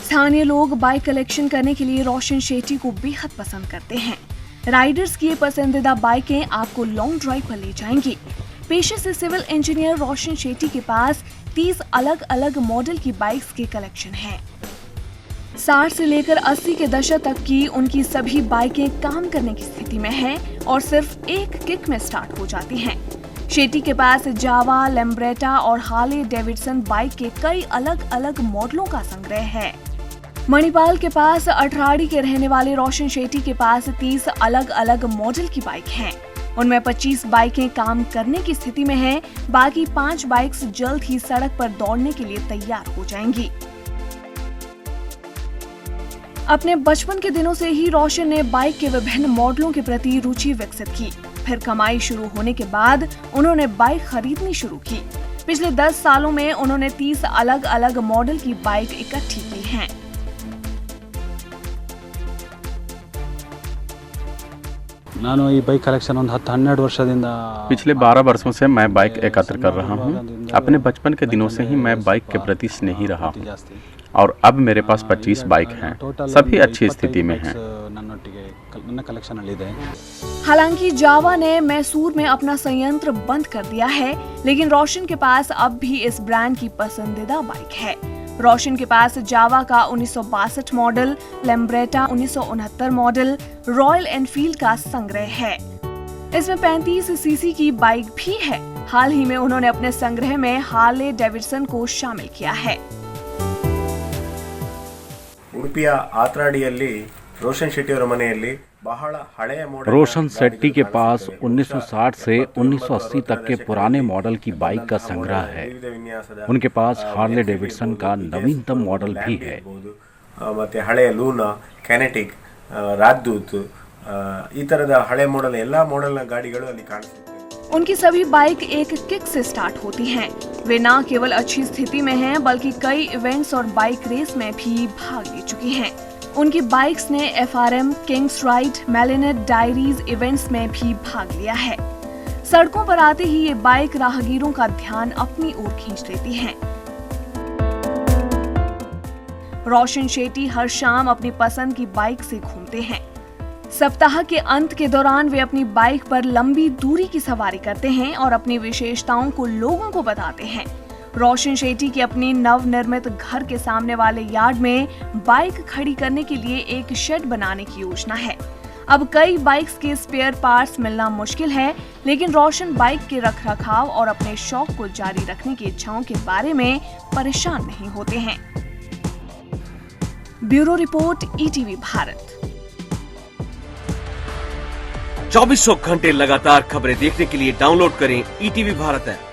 स्थानीय लोग bike collection करने के लिए रोशन शेट्टी को बेहद पसंद करते हैं। राइडर्स की ये पसंदीदा बाइकें आपको लॉन्ग ड्राइव पर ले जाएंगी। पेशे से सिविल इंजीनियर रोशन शेट्टी के पास 30 अलग अलग मॉडल की बाइक्स के कलेक्शन है। 60 से लेकर 80 के दशक तक की उनकी सभी बाइकें काम करने की स्थिति में हैं और सिर्फ एक किक में स्टार्ट हो जाती हैं। शेट्टी के पास जावा, लैम्ब्रेटा और हार्ले डेविडसन बाइक के कई अलग अलग मॉडलों का संग्रह है। मणिपाल के पास अठराड़ी के रहने वाले रोशन शेट्टी के पास 30 अलग अलग मॉडल की बाइक हैं। उनमें 25 बाइकें काम करने की स्थिति में हैं, बाकी 5 बाइक्स जल्द ही सड़क पर दौड़ने के लिए तैयार हो जाएंगी। अपने बचपन के दिनों से ही रोशन ने बाइक के विभिन्न मॉडलों के प्रति रुचि विकसित की। फिर कमाई शुरू होने के बाद उन्होंने बाइक खरीदनी शुरू की। पिछले 10 सालों में उन्होंने 30 अलग अलग मॉडल की बाइक इकट्ठी की हैं। ನಾನು ಈ ಬೈಕ್ ಕಲೆಕ್ಷನ್ ಒಂದು 10-12 ವರ್ಷದಿಂದ पिछले 12 वर्षों से मैं बाइक एकत्र कर रहा हूँ। अपने बचपन के दिनों से ही मैं बाइक के प्रति स्नेही रहा हूँ और अब मेरे पास 25 बाइक हैं, सभी अच्छी स्थिति में हैं। हालांकि जावा ने मैसूर में अपना संयंत्र बंद कर दिया है, लेकिन रोशन के पास अब भी इस ब्रांड की पसंदीदा बाइक है। रोशन के पास जावा का 1962 model, Lambretta 1969 model, royal Enfield का संग्रह है। इसमें 35 सीसी की बाइक भी है। हाल ही में उन्होंने अपने संग्रह में हार्ले डेविडसन को शामिल किया है। उडुपिया आत्राडियल्ली रोशन शेट्टी ಅವರ ಮನೆಯಲ್ಲಿ ಬಹಳ ಹಳೆಯ ಮಾಡೆಲ್ रोशन शेट्टी के पास 1960 से 1980 तक के पुराने मॉडल की बाइक का संग्रह है। उनके पास हार्ले डेविडसन का नवीनतम मॉडल भी है। ಮತ್ತೆ ಹಳೆಯ ಲೂನಾ, ಕೆನೆಟಿಕ್, ರಾಜದೂತ್ ಈ ತರದ ಹಳೆ ಮಾಡೆಲ್ ಎಲ್ಲಾ ಮಾಡೆಲ್ನ ಗಾಡಿಗಳು ಅಲ್ಲಿ ಕಾಣಿಸುತ್ತೆ। उनकी सभी बाइक एक किक से स्टार्ट होती हैं। वे न केवल अच्छी स्थिति में हैं, बल्कि कई इवेंट्स और बाइक रेस में भी भाग ले चुकी हैं। उनकी बाइक्स ने FRM, किंग्स राइड, मेलिनेट डायरीज इवेंट्स में भी भाग लिया है। सड़कों पर आते ही ये बाइक राहगीरों का ध्यान अपनी ओर खींच लेती हैं। रोशन शेट्टी हर शाम अपनी पसंद की बाइक से घूमते हैं। सप्ताह के अंत के दौरान वे अपनी बाइक पर लंबी दूरी की सवारी करते हैं और अपनी विशेषताओं को लोगों को बताते हैं। रोशन शेट्टी की अपनी नवनिर्मित घर के सामने वाले यार्ड में बाइक खड़ी करने के लिए एक शेड बनाने की योजना है। अब कई बाइक्स के स्पेयर पार्ट्स मिलना मुश्किल है, लेकिन रोशन बाइक के रखरखाव और अपने शौक को जारी रखने की इच्छाओं के बारे में परेशान नहीं होते हैं। Bureau report, ETV Bharat. 2400 घंटे लगातार खबरें देखने के लिए डाउनलोड करें ETV भारत ऐप।